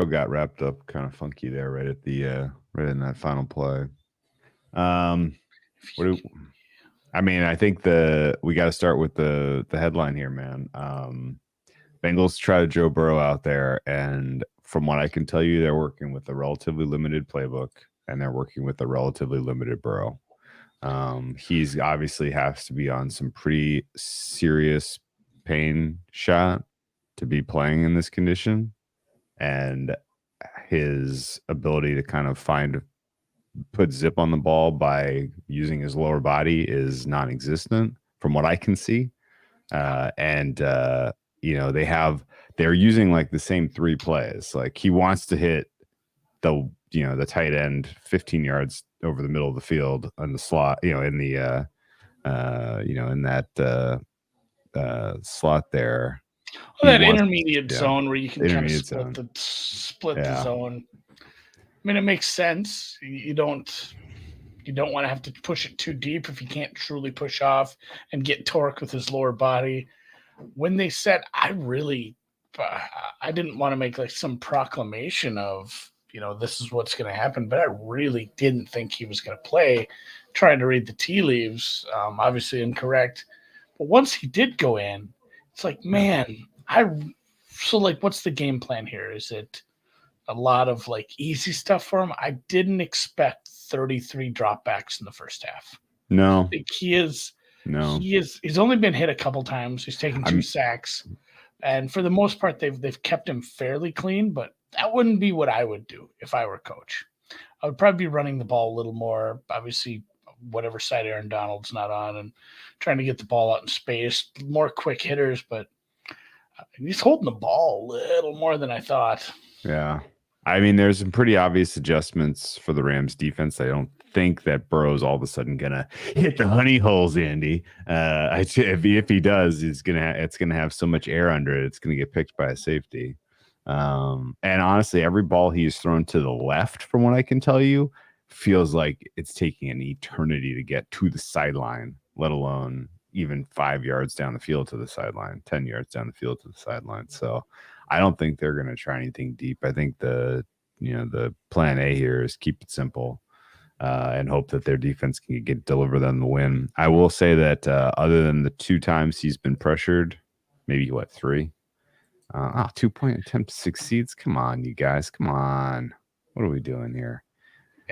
got wrapped up kind of funky there right at the right in that final play. What do I mean? I think we got to start with the headline here, man. Bengals try to Joe Burrow out there, and from what I can tell you, they're working with a relatively limited playbook, and they're working with a relatively limited Burrow. He's obviously has to be on some pretty serious pain shot to be playing in this condition, and his ability to kind of put zip on the ball by using his lower body is non-existent from what I can see. And they're using like the same three plays. Like he wants to hit the tight end 15 yards over the middle of the field on the slot, in the in that slot there. Well, that intermediate zone where you can kind of split the Yeah. zone. I mean, it makes sense. You don't want to have to push it too deep if you can't truly push off and get torque with his lower body. When they said, I didn't want to make like some proclamation of, this is what's going to happen, but I really didn't think he was going to play. Trying to read the tea leaves, obviously incorrect. But once he did go in, it's like, man, what's the game plan here? Is it a lot of like easy stuff for him? I didn't expect 33 dropbacks in the first half. No, he's only been hit a couple times. He's taken 2 sacks, and for the most part, they've kept him fairly clean. But that wouldn't be what I would do if I were coach. I would probably be running the ball a little more. Obviously, whatever side Aaron Donald's not on, and trying to get the ball out in space, more quick hitters. But he's holding the ball a little more than I thought. Yeah. I mean, there's some pretty obvious adjustments for the Rams defense. I don't think that Burrow's all of a sudden gonna hit the honey holes, Andy. If he does, it's gonna have so much air under it, it's gonna get picked by a safety. And honestly, every ball he's thrown to the left, from what I can tell you, feels like it's taking an eternity to get to the sideline, let alone even 5 yards down the field to the sideline, 10 yards down the field to the sideline. So I don't think they're going to try anything deep. I think the plan A here is keep it simple and hope that their defense can deliver them the win. I will say that other than the 2 times he's been pressured, maybe 3? 2-point attempt succeeds. Come on, you guys. Come on. What are we doing here?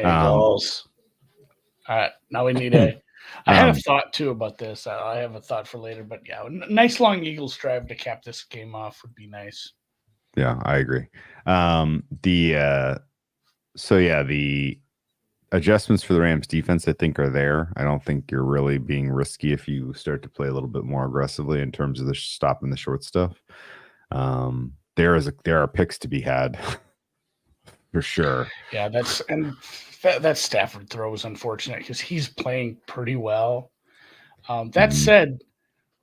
Balls. All right. Now we need I had a thought too about this. I have a thought for later, but yeah, nice long Eagles drive to cap this game off would be nice. Yeah, I agree. The adjustments for the Rams defense, I think, are there. I don't think you're really being risky if you start to play a little bit more aggressively in terms of the stopping the short stuff. There are picks to be had for sure. Yeah, that Stafford throw was unfortunate because he's playing pretty well. That said,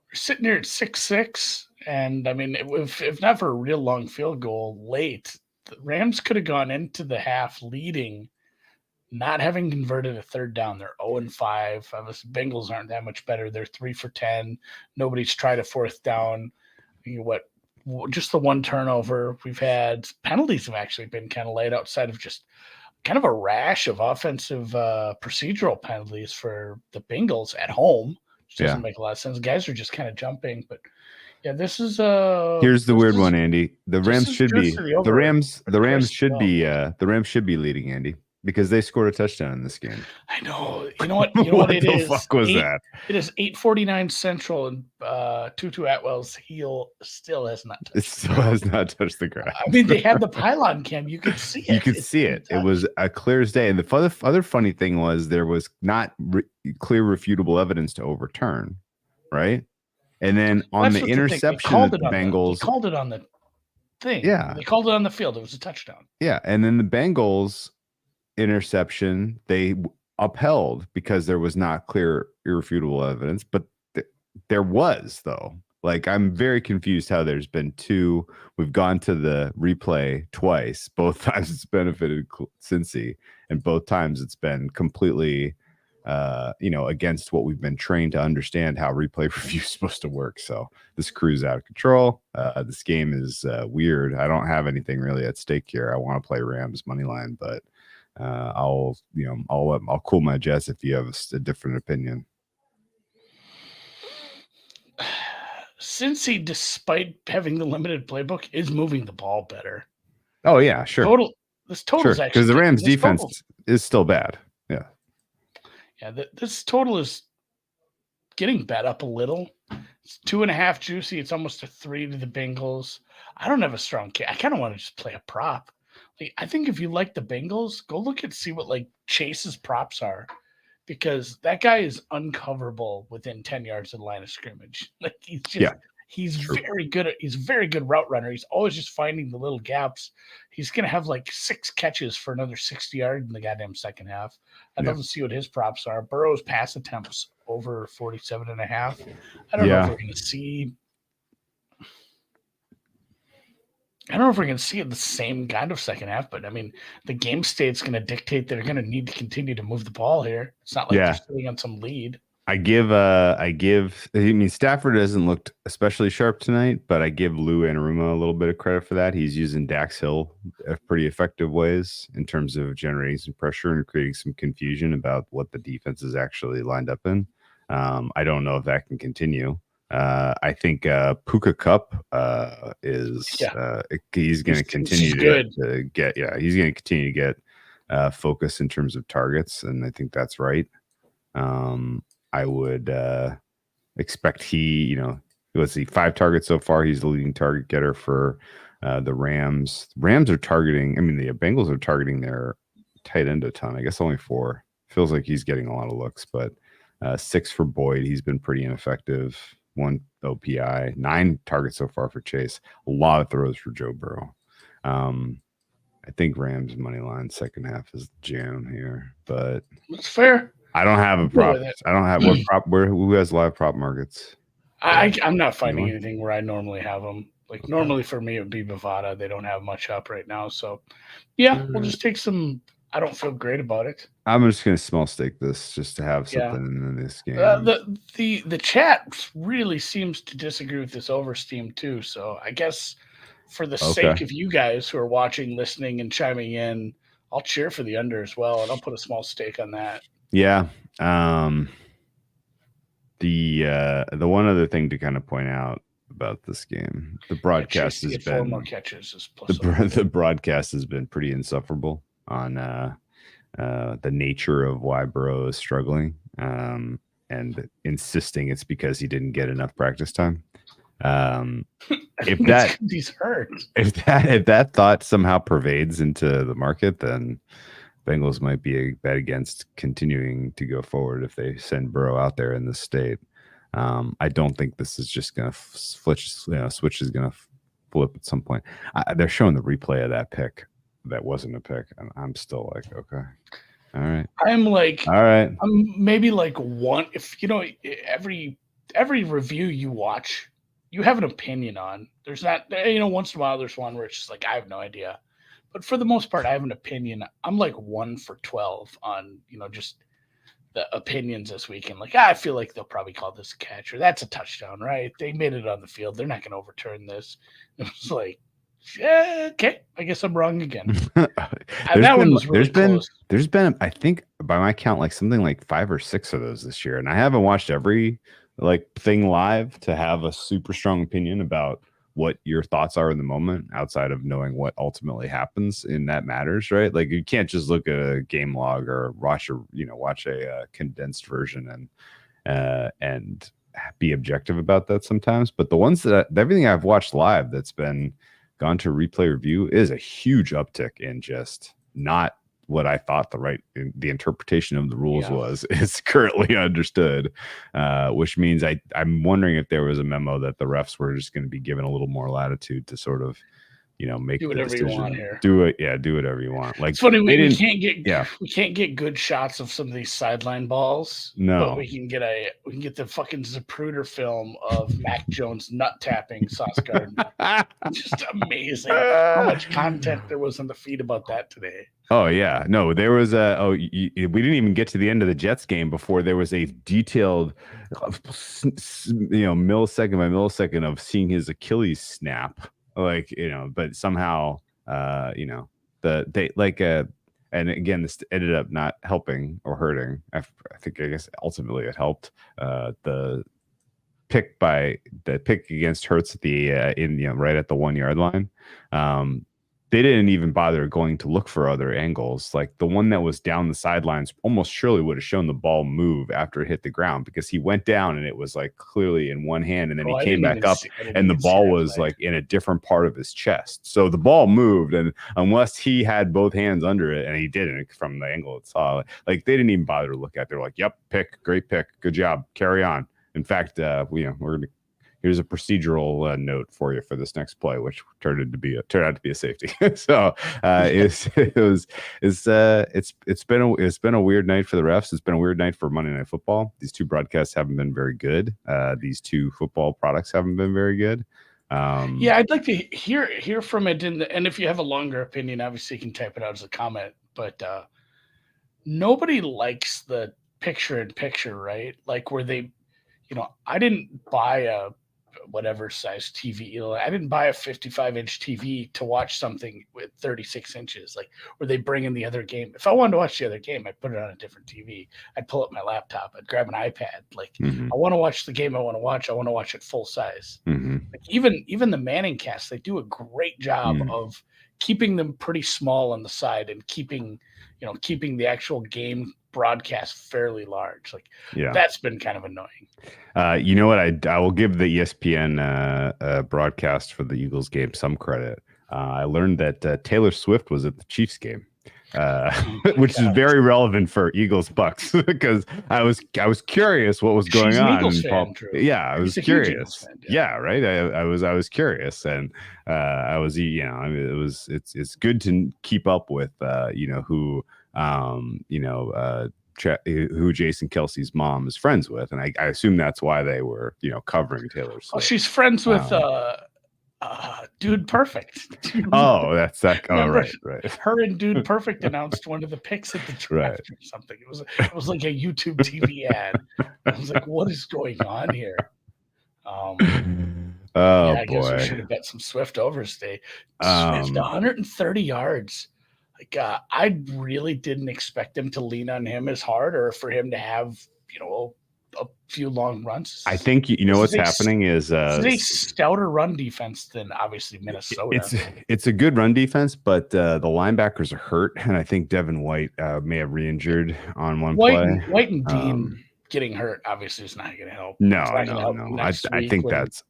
we're sitting here at 6-6. And I mean, if not for a real long field goal late, the Rams could have gone into the half leading, not having converted a third down. They're 0-5. Obviously, Bengals aren't that much better. They're 3 for 10. Nobody's tried a fourth down. Just the one turnover. We've had penalties have actually been kind of light outside of just kind of a rash of offensive procedural penalties for the Bengals at home, which doesn't make a lot of sense. Guys are just kind of jumping, but yeah, this is here's the weird one, Andy. The Rams should be leading, Andy, because they scored a touchdown in this game. I know. You know what? What it is? What the fuck was that? It is 8:49 Central, and Tutu Atwell's heel still has not touched. It still has not touched the ground. I mean, they had the pylon cam. You could see it. You could see it. It was a clear as day. And the other funny thing was there was not clear refutable evidence to overturn, right? And then on the interception of the Bengals, they called it on the thing. Yeah, they called it on the field. It was a touchdown. Yeah, and then the Bengals interception they upheld because there was not clear, irrefutable evidence. But there was, though. Like, I'm very confused how there's been 2. We've gone to the replay twice. Both times it's benefited Cincy, and both times it's been completely against what we've been trained to understand how replay review is supposed to work. So this crew's out of control. This game is weird. I don't have anything really at stake here. I want to play Rams money line, but I'll cool my jets if you have a different opinion. Cincy, despite having the limited playbook, is moving the ball better. Oh yeah, sure. This total is actually because the Rams defense is still bad. Yeah. Yeah, this total is getting bet up a little. It's 2.5 juicy. It's almost a 3 to the Bengals. I don't have a strong case. I kind of want to just play a prop. Like, I think if you like the Bengals, go look and see what like Chase's props are, because that guy is uncoverable within 10 yards of the line of scrimmage. Like he's very good. He's a very good route runner. He's always just finding the little gaps. He's going to have like 6 catches for another 60 yards in the goddamn second half. I'd love to see what his props are. Burrow's pass attempts over 47.5. I don't know if we're going to see. I don't know if we're going to see it the same kind of second half, but I mean, the game state's going to dictate they're going to need to continue to move the ball here. It's not like they're sitting on some lead. I mean, Stafford hasn't looked especially sharp tonight, but I give Lou Anarumo a little bit of credit for that. He's using Dax Hill in pretty effective ways in terms of generating some pressure and creating some confusion about what the defense is actually lined up in. I don't know if that can continue. I think Puka Cup is he's going to continue to get he's going to continue to get focus in terms of targets, and I think that's right. I would expect let's see, 5 targets so far. He's the leading target getter for the Rams. Rams are targeting. I mean, the Bengals are targeting their tight end a ton. I guess only 4. Feels like he's getting a lot of looks, but 6 for Boyd. He's been pretty ineffective. 1 OPI, 9 targets so far for Chase. A lot of throws for Joe Burrow. I think Rams money line second half is the jam here, but that's fair. I don't have a prop. I don't have what prop. Who has live prop markets? I'm not finding anything where I normally have them. Like normally for me it would be Bovada. They don't have much up right now, so yeah, we'll just take some. I don't feel great about it. I'm just gonna small stake this just to have something in this game. The chat really seems to disagree with this oversteam too. So I guess for the sake of you guys who are watching, listening, and chiming in, I'll cheer for the under as well, and I'll put a small stake on that. Yeah. The one other thing to kind of point out about this game, the broadcast has been 4 more catches is plus the broadcast has been pretty insufferable on the nature of why Burrow is struggling, and insisting it's because he didn't get enough practice time. If he's hurt, if that thought somehow pervades into the market, then Bengals might be a bet against continuing to go forward if they send Burrow out there in this state. I don't think this is just going to switch. Switch is going to flip at some point. They're showing the replay of that pick. That wasn't a pick, and I'm still like, okay, all right. I'm like, all right. I'm maybe like one. If every review you watch, you have an opinion on. There's not, once in a while there's one where it's just like I have no idea. But for the most part, I have an opinion. I'm like 1 for 12 on, just the opinions this weekend. Like, I feel like they'll probably call this a catch, or that's a touchdown, right? They made it on the field. They're not going to overturn this. It was like, okay, I guess I'm wrong again. That one was really close. There's been, I think, by my count, like something like 5 or 6 of those this year. And I haven't watched every thing live to have a super strong opinion about what your thoughts are in the moment outside of knowing what ultimately happens, and that matters, right? Like you can't just look at a game log or watch a condensed version and be objective about that sometimes. But the ones everything I've watched live that's been gone to replay review is a huge uptick in just not what I thought the interpretation of the rules was. It's currently understood, which means I'm wondering if there was a memo that the refs were just going to be given a little more latitude to sort of make Do the whatever you want decision. here. Do it. Yeah, do whatever you want. Like It's funny they we didn't. can't get good shots of some of these sideline balls, but No. we can get the fucking Zapruder film of Mac Jones nut tapping Sauce Gardner. Just amazing how much content there was on the feed about that today. Oh yeah, no, there was we didn't even get to the end of the Jets game before there was a detailed, millisecond by millisecond of seeing his Achilles snap, like but somehow, they like and again this ended up not helping or hurting. I guess ultimately it helped. The pick against Hurts at the right at the 1 yard line. They didn't even bother going to look for other angles. Like the one that was down the sidelines almost surely would have shown the ball move after it hit the ground, because he went down and it was like clearly in one hand, and then he came back up and the ball was like in a different part of his chest. So the ball moved, and unless he had both hands under it, and he didn't from the angle it saw, like they didn't even bother to look at it. They're like, yep, great pick, good job, carry on. In fact, here's a procedural note for you for this next play, which turned out to be a safety. So it's been a weird night for the refs. It's been a weird night for Monday Night Football. These two broadcasts haven't been very good. These two football products haven't been very good. Yeah, I'd like to hear from it, and if you have a longer opinion, obviously you can type it out as a comment. But nobody likes the picture-in-picture, right? Like where they, I didn't buy a whatever size TV. I didn't buy a 55-inch TV to watch something with 36 inches, like where they bring in the other game. If I wanted to watch the other game, I'd put it on a different TV. I'd pull up my laptop. I'd grab an iPad. Like I want to watch the game I want to watch. I want to watch it full size. Like even the Manning cast, they do a great job of keeping them pretty small on the side and keeping the actual game broadcast fairly large. Like that's been kind of annoying. You know what? I will give the ESPN broadcast for the Eagles game some credit. I learned that Taylor Swift was at the Chiefs game, which is very relevant for Eagles Bucks, because I was curious what was going on. Eagles fan, Drew. Yeah, I was curious. Fan, yeah, right. I was curious, and I was it's good to keep up with who Jason Kelsey's mom is friends with, and I assume that's why they were covering Taylor Swift. Oh, she's friends with Dude Perfect. That's that. Oh, right. Her and Dude Perfect announced one of the picks at the draft or something. It was like a YouTube TV ad. I was like, what is going on here? I guess we should have bet some Swift overs today. Swift 130 yards. Like I really didn't expect him to lean on him as hard, or for him to have a few long runs. I think what's happening is it's a stouter run defense than obviously Minnesota. It's a good run defense, but the linebackers are hurt, and I think Devin White may have re-injured on one play. White and Dean getting hurt obviously is not going to help. No. I think that's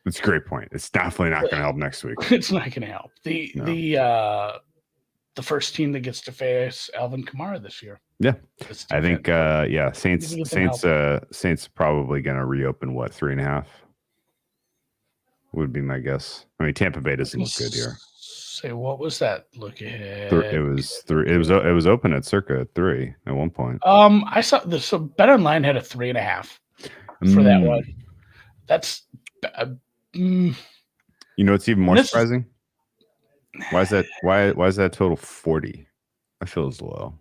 it's a great point. It's definitely not going to help next week. It's not going to help. The first team that gets to face Alvin Kamara this year. Yeah, I think Saints probably going to reopen 3.5 would be my guess. I mean, Tampa Bay doesn't look good here. Say, what was that? Look ahead. It was 3. It was open at circa 3 at one point. I saw this. So BetOnline had a 3.5 for that one. That's it's even more surprising. Why is that? Why is that total 40? I feel as low.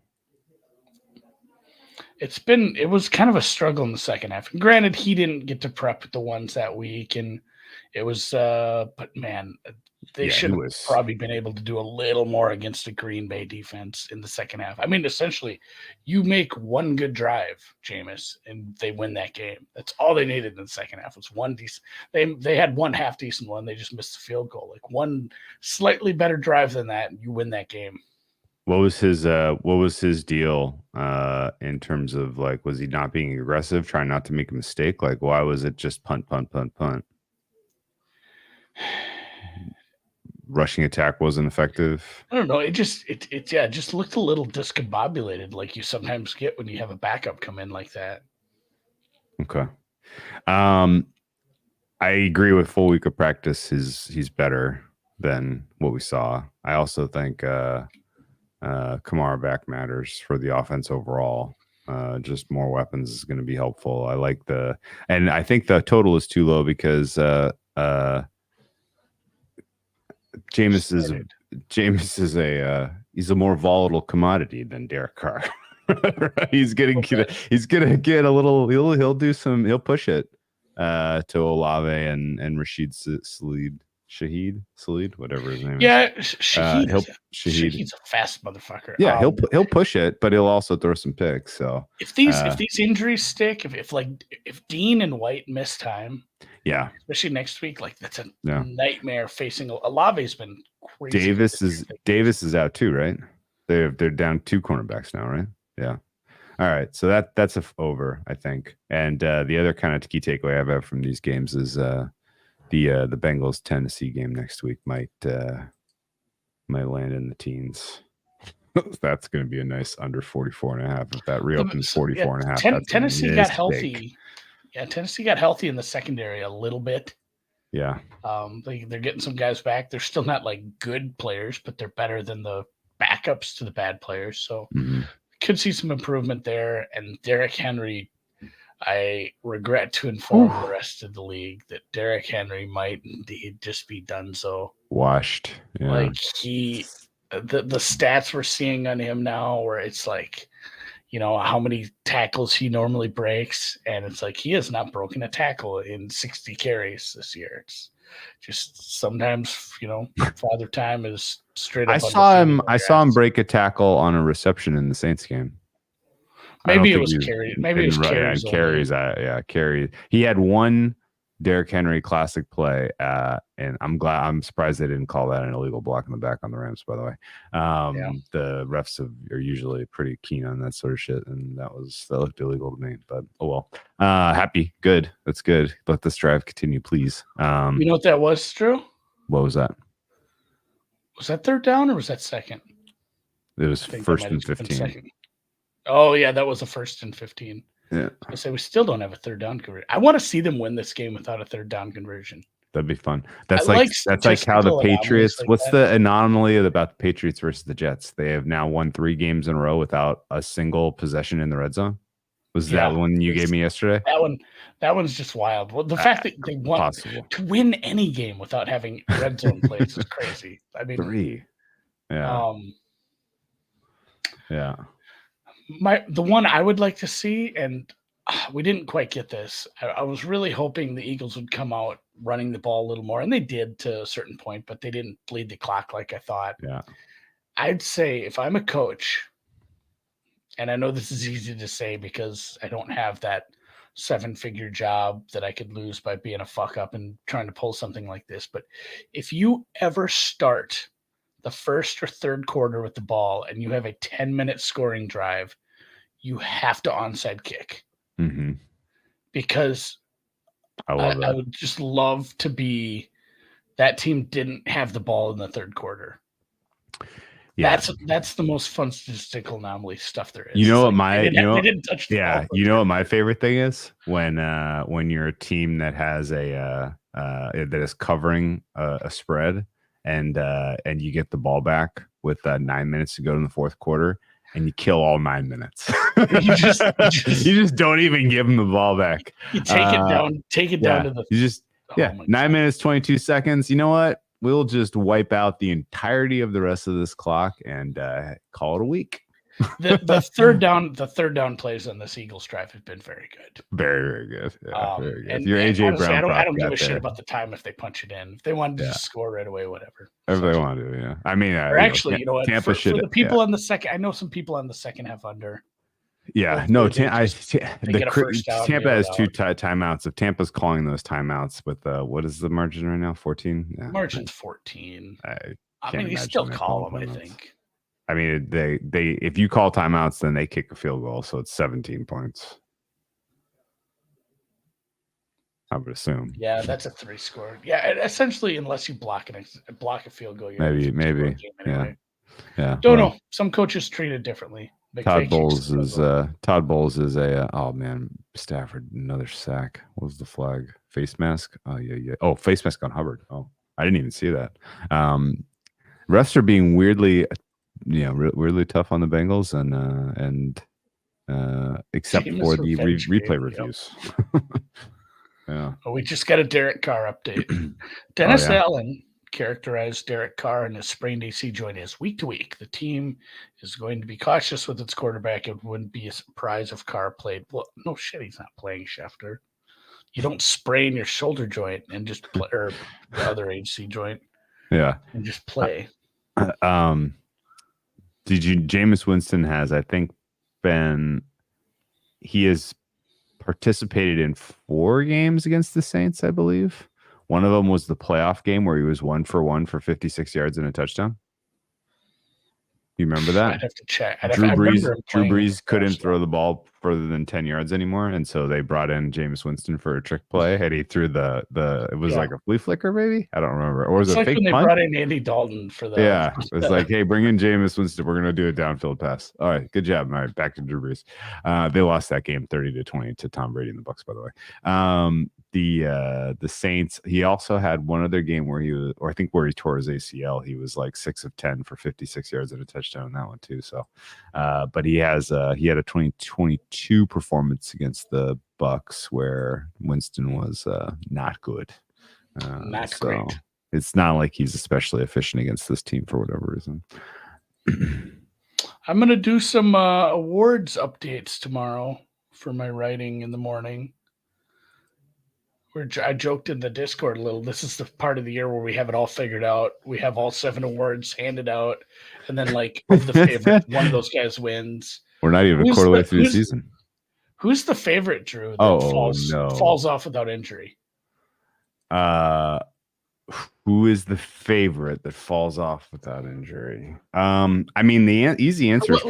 It was kind of a struggle in the second half. And granted, he didn't get to prep the ones that week, and it was but man, they should have probably been able to do a little more against the Green Bay defense in the second half. I mean, essentially, you make one good drive, Jameis, and they win that game. That's all they needed in the second half was one decent. They had one half decent one. They just missed the field goal. Like one slightly better drive than that, and you win that game. What was his deal in terms of, like, was he not being aggressive, trying not to make a mistake? Like, why was it just punt? Rushing attack wasn't effective. I don't know. It just looked a little discombobulated, like you sometimes get when you have a backup come in like that. Okay. I agree with full week of practice. He's better. than what we saw. I also think Kamara back matters for the offense overall. Just more weapons is going to be helpful. And I think the total is too low because Jameis is he's a more volatile commodity than Derek Carr. He's gonna get a little. He'll push it to Olave and Rashid Shaheed, whatever his name is. Yeah, Shaheed. Shaheed's a fast motherfucker. Yeah, he'll push it, but he'll also throw some picks. So if these injuries stick, if Dean and White miss time, yeah, especially next week, like that's a nightmare facing Olave's been crazy. Davis is out too, right? They're down 2 cornerbacks now, right? Yeah. All right, so that's over, I think. And the other kind of key takeaway I have from these games is the Bengals Tennessee game next week might land in the teens. That's going to be a nice under 44.5. If that reopens 44.5, Tennessee got healthy. Yeah, Tennessee got healthy in the secondary a little bit. Yeah. They're getting some guys back. They're still not like good players, but they're better than the backups to the bad players. So could see some improvement there. And Derrick Henry, I regret to inform the rest of the league that Derrick Henry might indeed just be done. So washed. Yeah. Like the stats we're seeing on him now, where it's like, how many tackles he normally breaks, and it's like he has not broken a tackle in 60 carries this year. It's just sometimes, Father Time is straight up. I saw him break a tackle on a reception in the Saints game. Maybe it was carries. Maybe it was carries. Carries. He had one Derrick Henry classic play, and I'm surprised they didn't call that an illegal block in the back on the Rams, by the way. The refs are usually pretty keen on that sort of shit, and that looked illegal to me, but oh well. Happy, good. That's good. Let this drive continue, please. You know what that was, Drew? What was that? Was that third down or was that second? It was first and 15. Oh yeah, that was a 1st and 15. Yeah. I say we still don't have a third down conversion. I want to see them win this game without a third down conversion. That'd be fun. That's like how the Patriots. What's the anomaly about the Patriots versus the Jets? They have now won 3 games in a row without a single possession in the red zone. Was that one you gave me yesterday? That one's just wild. Well, the fact that they want to win any game without having red zone plays is crazy. I mean, 3. Yeah. Yeah. The one I would like to see, and we didn't quite get this. I was really hoping the Eagles would come out running the ball a little more, and they did to a certain point, but they didn't bleed the clock like I thought. Yeah. I'd say if I'm a coach, and I know this is easy to say because I don't have that 7-figure job that I could lose by being a fuck up and trying to pull something like this, but if you ever start the first or third quarter with the ball and you have a 10-minute scoring drive, you have to onside kick. Mm-hmm. Because I would just love to be that team didn't have the ball in the third quarter. Yeah. That's the most fun statistical anomaly stuff there is. You know what they didn't touch the ball. You know what my favorite thing is? When you're a team that has that is covering a spread and you get the ball back with 9 minutes to go in the fourth quarter and you kill all 9 minutes. you just don't even give them the ball back. You take it down to the 9 minutes 22 seconds. You know what? We'll just wipe out the entirety of the rest of this clock and call it a week. the third down plays on this Eagles drive have been very good. Very, very good. Yeah, very good. Your AJ Brown. I don't give a shit about the time if they punch it in. If they want to just score right away, whatever. If they want to, yeah. I mean, you know what? Tampa for the people on the second, I know some people on the second half under. Yeah, no. Tampa has 2 timeouts. If Tampa's calling those timeouts with what is the margin right now? 14. Yeah, margin's 14. I mean, you still call them. I think. I mean, they if you call timeouts, then they kick a field goal, so it's 17 points. I would assume. Yeah, that's a 3 score. Yeah, essentially, unless you block a field goal, maybe. Anyway. Yeah. Don't know. Some coaches treat it differently. Todd Bowles is oh man, Stafford, another sack. What was the flag? Face mask? Oh yeah. Oh, face mask on Hubbard. Oh, I didn't even see that. Refs are being weirdly, weirdly tough on the Bengals, and except for Jameis the revenge replay game, yep. reviews. Yeah. Oh, we just got a Derek Carr update. Oh Dennis yeah. Allen characterized Derek Carr and his sprained AC joint as week to week. The team is going to be cautious with its quarterback. It wouldn't be a surprise if Carr played. Well, no shit, he's not playing, Schefter. You don't sprain your shoulder joint and just play, or the other AC joint, Yeah. and just play. Jameis Winston has, I think, he has participated in 4 games against the Saints, I believe. One of them was the playoff game where he was 1 for 1 for 56 yards and a touchdown. You remember that? I'd have to check. Drew Brees couldn't throw the ball further than 10 yards anymore, and so they brought in Jameis Winston for a trick play, and he threw it was like a flea flicker, maybe? I don't remember. Or was it like fake when they punt? brought in Andy Dalton for the Yeah, it's like, hey, bring in Jameis Winston. We're gonna do a downfield pass. All right, good job. All right, back to Drew Brees. They lost that game 30-20 to Tom Brady and the Bucs, by the way. The Saints, he also had one other game where where he tore his ACL. He was like 6 of 10 for 56 yards and a touchdown in that one too. So but he had a 2022 performance against the Bucs where Winston was not good. not great. It's not like he's especially efficient against this team for whatever reason. I'm gonna do some awards updates tomorrow for my writing in the morning. I joked in the Discord a little. This is the part of the year where we have it all figured out. We have all 7 awards handed out, and then like of the favorite, one of those guys wins. We're not even a quarter way through the season. Who's the favorite, Drew? That falls off without injury. Who is the favorite that falls off without injury? I mean, the easy answer is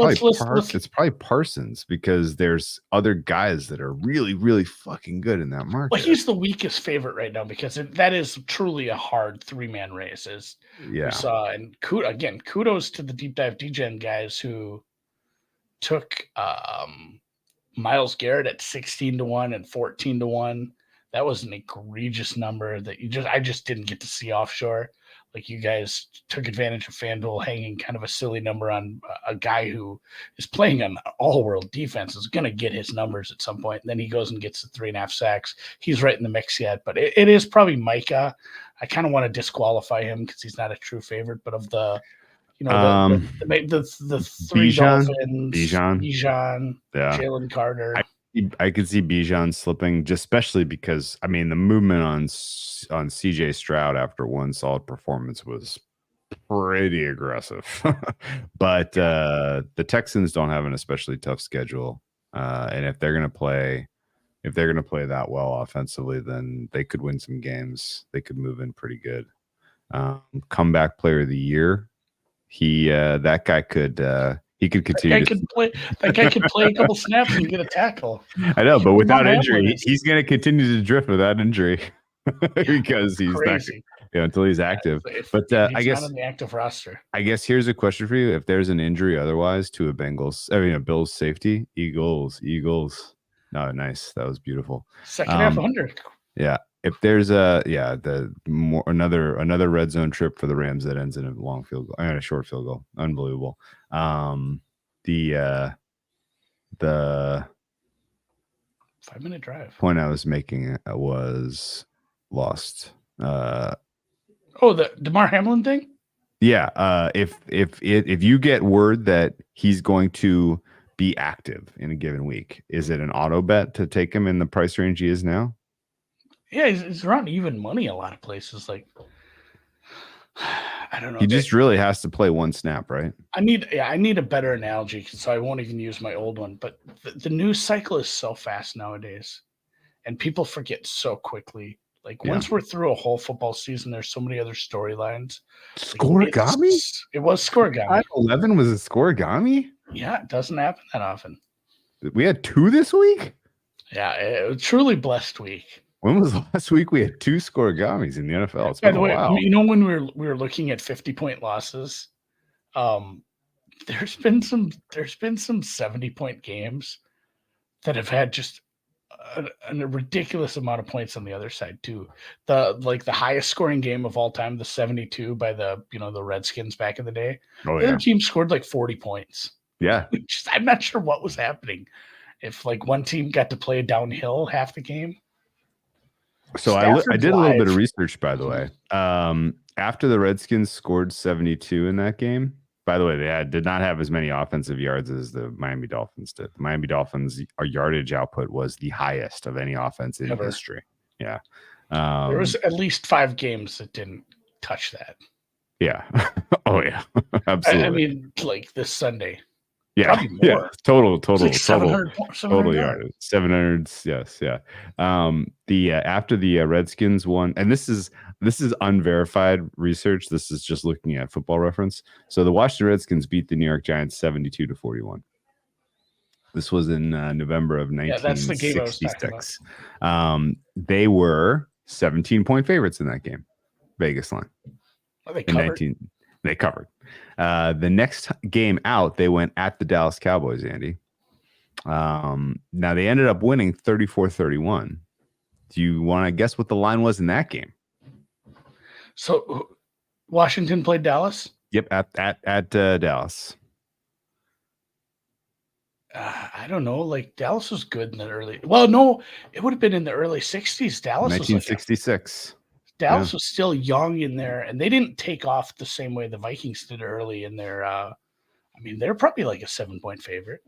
it's probably Parsons, because there's other guys that are really, really fucking good in that market. Well, he's the weakest favorite right now because that is truly a hard 3-man race, as we saw. And kudos to the Deep Dive DGen guys who took Myles Garrett at 16-1 and 14-1. That was an egregious number that I just didn't get to see offshore. Like, you guys took advantage of FanDuel hanging kind of a silly number on a guy who is playing an all-world defense, is going to get his numbers at some point. And then he goes and gets the 3.5 sacks. He's right in the mix yet, but it is probably Micah. I kind of want to disqualify him because he's not a true favorite, but of the, the 3 Dolphins, Bijan, Jalen Carter. I could see Bijan slipping, just especially because, I mean, the movement on CJ Stroud after one solid performance was pretty aggressive. But the Texans don't have an especially tough schedule, and if they're going to play that well offensively, then they could win some games. They could move in pretty good. Comeback player of the year, that guy could. He could continue. That guy could play a couple snaps and get a tackle. I know, but without injury, he's going to continue to drift without injury because he's crazy. Not, until he's active. But I guess on the active roster. I guess here's a question for you: if there's an injury otherwise to a Bills safety, Eagles. No, nice. That was beautiful. Second half under. Yeah. If there's another red zone trip for the Rams that ends in a long field goal and a short field goal, unbelievable. The 5-minute drive. Point I was making was lost. The DeMar Hamlin thing. Yeah. If you get word that he's going to be active in a given week, is it an auto bet to take him in the price range he is now? Yeah, he's around even money a lot of places. Like, I don't know. He just really has to play one snap, right? I need a better analogy, so I won't even use my old one. But the news cycle is so fast nowadays, and people forget so quickly. Like, once we're through a whole football season, there's so many other storylines. Scorigami? It was Scorigami. 5-11 was a Scorigami? Yeah, it doesn't happen that often. We had 2 this week? Yeah, it was a truly blessed week. When was last week we had 2 Scorigamis in the NFL? It's By the way, while. When we were looking at 50-point losses, there's been some 70-point games that have had just a ridiculous amount of points on the other side too. The highest scoring game of all time, the 72 by the Redskins back in the day. Oh The yeah, other team scored like 40 points. yeah. I'm not sure what was happening. If like one team got to play downhill half the game. So I did a little bit of research, by the way. After the Redskins scored 72 in that game, by the way, they did not have as many offensive yards as the Miami Dolphins did. The Miami Dolphins' yardage output was the highest of any offense in history. Yeah. There was at least 5 games that didn't touch that. Yeah. Oh, yeah. Absolutely. I mean, like this Sunday. Yeah. Probably more. Yeah. Total 700 yards. 700. Yes. Yeah. After the Redskins won, and this is unverified research. This is just looking at Football Reference. So the Washington Redskins beat the New York Giants 72-41. This was in November of 1966. They were 17-point favorites in that game. Vegas line. Well, they covered. They covered. The next game out, they went at the Dallas Cowboys, Andy. Now they ended up winning 34-31. Do you want to guess what the line was in that game? So Washington played Dallas? Yep, at Dallas. I don't know. Like Dallas was good in the early. Well, no, it would have been in the early 60s. Dallas 1966. Dallas was still young in there, and they didn't take off the same way the Vikings did early in their. I mean, they're probably like a 7-point favorite.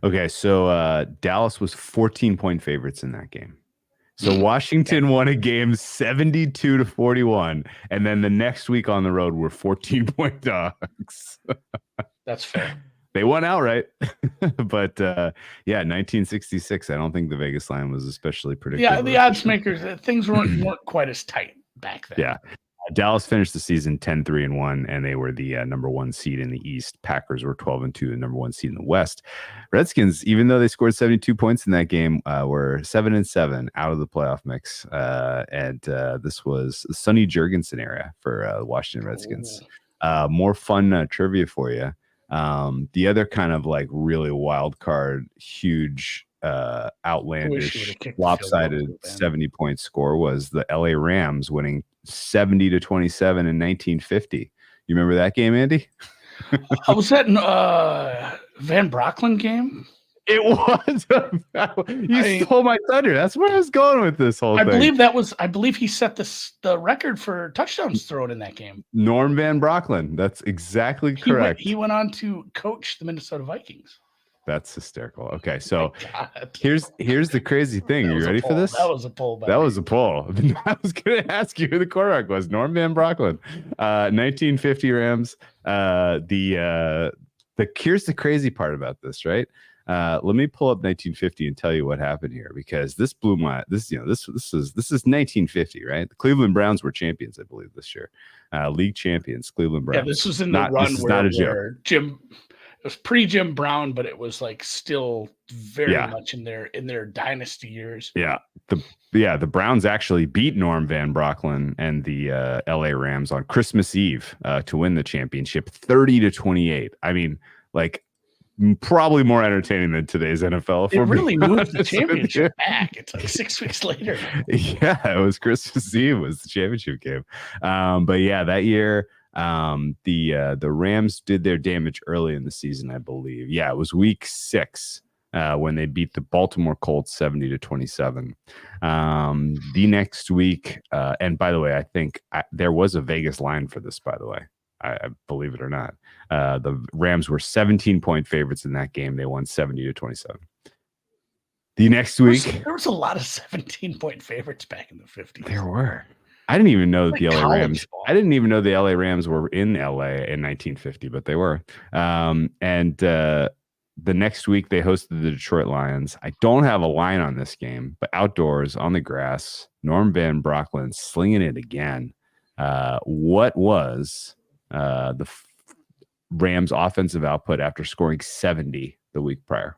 Okay, so Dallas was 14-point favorites in that game. So Washington won a game 72-41, and then the next week on the road were 14-point dogs. That's fair. They won outright, but 1966. I don't think the Vegas line was especially predictable. Yeah, the odds makers, things weren't quite as tight back then. Yeah, Dallas finished the season 10-3-1, and they were the number 1 seed in the East. Packers were 12-2, the number 1 seed in the West. Redskins, even though they scored 72 points in that game, were 7-7 out of the playoff mix. And this was the Sonny Jurgensen era for the Washington Redskins. More fun trivia for you. The other kind of like really wild card, huge, outlandish, lopsided 70-point score was the LA Rams winning 70-27 in 1950. You remember that game, Andy? Was that Van Brocklin game? It was. You stole my thunder. That's where I was going with this whole thing. I believe he set the record for touchdowns thrown in that game. Norm Van Brocklin. That's exactly correct. He went on to coach the Minnesota Vikings. That's hysterical. Okay, so here's the crazy thing. You ready for this? That was a poll. That was a poll. I was going to ask you who the quarterback was. Norm Van Brocklin, 1950 Rams. Here's the crazy part about this, right? Let me pull up 1950 and tell you what happened here, because this blew my this is 1950, right? The Cleveland Browns were champions, I believe, this year, league champions. Cleveland Browns. Yeah, this was in the run where Jim. It was pre-Jim Brown, but it was like still very much in their dynasty years. Yeah, the Browns actually beat Norm Van Brocklin and the LA Rams on Christmas Eve to win the championship, 30-28. I mean, like, probably more entertaining than today's NFL. It really moved the championship back. It's like 6 weeks later. Yeah, it was Christmas Eve was the championship game. But yeah, that year. The Rams did their damage early in the season, I believe. Yeah, it was week 6 when they beat the Baltimore Colts 70-27. The next week, and by the way, I think there was a Vegas line for this, by the way. I believe it or not. The Rams were 17-point favorites in that game. They won 70-27. The next week, there was a lot of 17-point favorites back in the 50s. There were. I didn't even know that the LA Rams. I didn't even know the LA Rams were in LA in 1950, but they were. The next week they hosted the Detroit Lions. I don't have a line on this game, but outdoors on the grass, Norm Van Brocklin slinging it again. What was the Rams' offensive output after scoring 70 the week prior?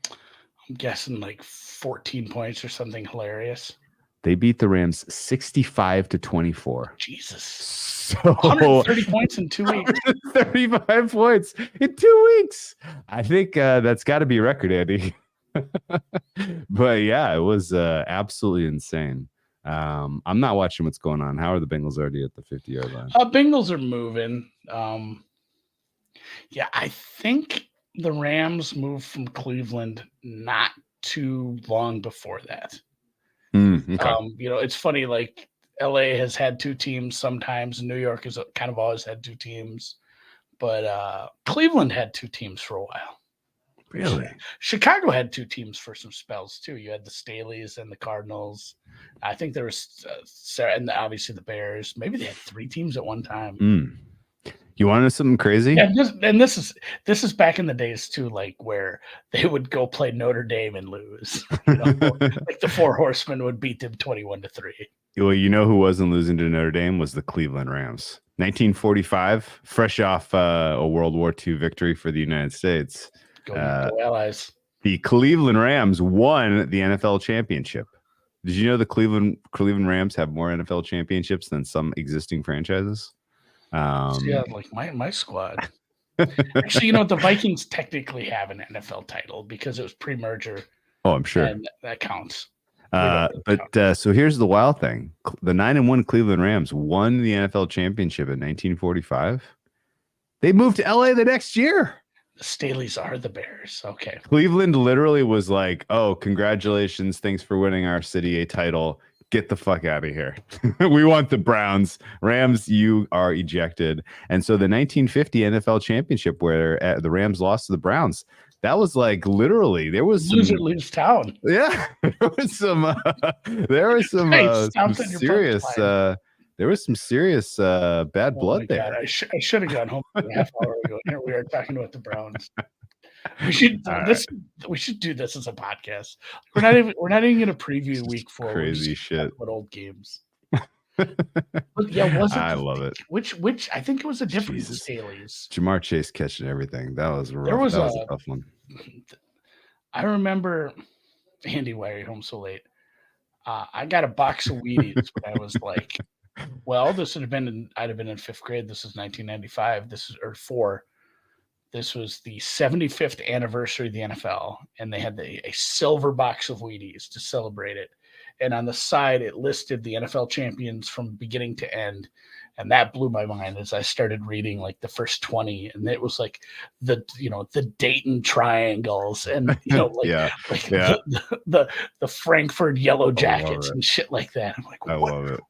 I'm guessing like 14 points or something hilarious. They beat the Rams 65-24. Jesus. So 130 points in 2 weeks. 35 points in 2 weeks. I think that's got to be a record, Andy. But yeah, it was absolutely insane. I'm not watching what's going on. How are the Bengals already at the 50-yard line? Bengals are moving. Yeah, I think the Rams moved from Cleveland not too long before that. Okay. It's funny, like LA has had two teams sometimes, New York has kind of always had two teams, but Cleveland had two teams for a while. Really? Chicago had two teams for some spells too. You had the Staleys and the Cardinals. I think there was and obviously the Bears. Maybe they had three teams at one time. You want to know something crazy? Yeah, this is back in the days too, like where they would go play Notre Dame and lose. Like the Four Horsemen would beat them 21-3. Well, you know who wasn't losing to Notre Dame was the Cleveland Rams. 1945, fresh off a World War II victory for the United States. Go Allies. The Cleveland Rams won the NFL championship. Did you know the Cleveland Rams have more NFL championships than some existing franchises? Yeah, like my squad. Actually, the Vikings technically have an NFL title because it was pre-merger. Oh, I'm sure. And that counts. So here's the wild thing. The 9-1 Cleveland Rams won the NFL championship in 1945. They moved to LA the next year. The Staleys are the Bears. Okay. Cleveland literally was like, oh, congratulations. Thanks for winning our city a title. Get the fuck out of here. We want the Browns. Rams, you are ejected. And so the 1950 NFL championship where the Rams lost to the Browns, that was like literally there was some lose town. Yeah, there was some serious bad blood there. God, I should have gone home a half hour ago. Here we are talking about the Browns. We should do this as a podcast. We're not even going to preview week 4. Crazy shit. About old games. But yeah, was it? I love it. Which I think it was a different Staleys. Jamar Chase catching everything. That was rough. There was a tough one. I remember, Andy, why are you home so late? I got a box of Wheaties when I was like, well, I'd have been in 5th grade. This is 1995. This is 4. This was the 75th anniversary of the NFL, and they had a silver box of Wheaties to celebrate it. And on the side, it listed the NFL champions from beginning to end. And that blew my mind as I started reading like the first 20. And it was like the Dayton Triangles and, the Frankfurt Yellow Jackets and shit like that. I'm like,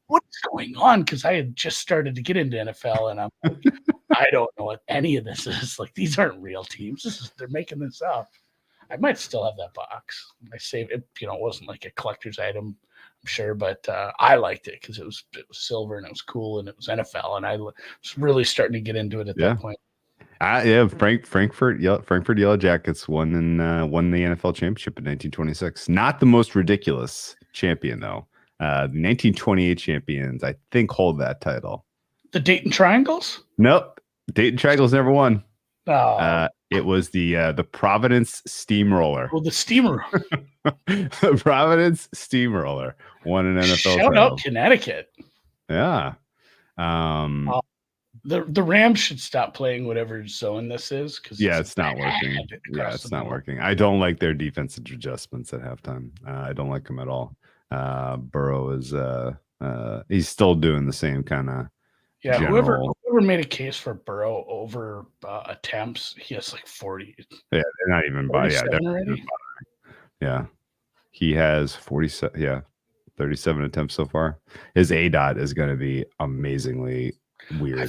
what's going on? Because I had just started to get into NFL and I'm like, I don't know what any of this is. Like, these aren't real teams. They're making this up. I might still have that box. I saved it. It wasn't like a collector's item, I'm sure, but I liked it because it was silver and it was cool and it was NFL, and I was really starting to get into it at that point. Frankfurt Yellow Jackets won the NFL championship in 1926. Not the most ridiculous champion though. The 1928 champions, I think, hold that title. The Dayton Triangles? Nope. Dayton Triangles never won. Oh. It was the Providence Steamroller. Well, the Steamer. The Providence Steamroller won an NFL Shout out Connecticut. Yeah. The Rams should stop playing whatever zone this is because it's not working. Yeah, it's not working. I don't like their defensive adjustments at halftime. I don't like them at all. Burrow is he's still doing the same kind of. Yeah, whoever made a case for Burrow over attempts, he has like 40. Yeah, they're not even by. Yeah, he has 47. Yeah, 37 attempts so far. His ADOT is going to be amazingly weird. I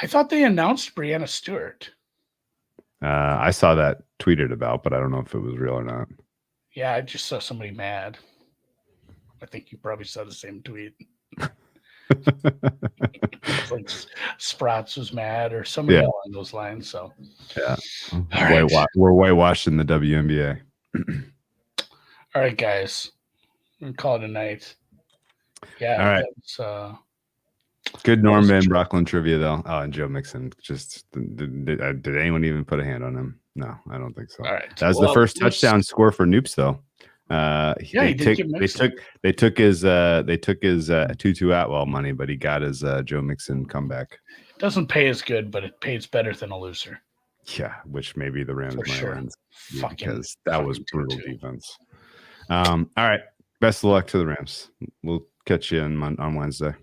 thought they announced Breanna Stewart. I saw that tweeted about, but I don't know if it was real or not. Yeah, I just saw somebody mad. I think you probably saw the same tweet. Like Sprats was mad or somebody along those lines. So we're whitewashed in the WNBA. All right, guys, we're gonna call it a night. Yeah, all right. That's good Norm Van Brocklin trivia though. Oh, and Joe Mixon. Just did anyone even put a hand on him? No, I don't think so. All right, that was the first touchdown score for Noops though. They took his 2-2 Atwell money, but he got his Joe Mixon comeback. Doesn't pay as good, but it pays better than a loser. Yeah, which maybe the Rams For might sure. win because that Fucking was brutal 2-2. defense. All right. Best of luck to the Rams. We'll catch you on Wednesday.